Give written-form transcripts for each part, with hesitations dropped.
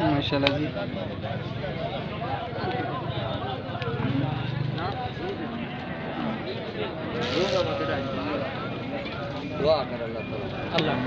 माशाल्लाह जी। दुआ कर अल्लाह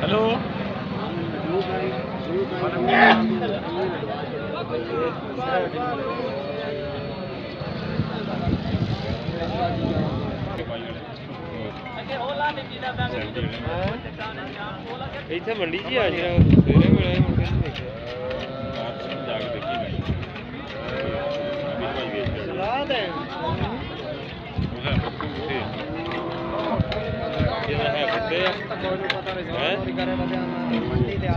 हेलो ਇੱਥੇ ਮੰਡੀ ਜੀ ਆ ਜਿਹੜਾ ਸਵੇਰੇ ਵੇਲੇ ਮੁੜ ਕੇ ਨਹੀਂ ਦੇਖਿਆ ਜਾ ਕੇ ਦੇਖੀ ਸਲਾਦ ਹੈ ਇਹਦਾ ਹੈ ਬੱਤੇ ਆ ਕੋਈ ਨੂੰ ਪਤਾ ਨਹੀਂ ਸਵਾਰੀ ਕਰੇ ਬੰਦੇ ਮੰਡੀ ਤੇ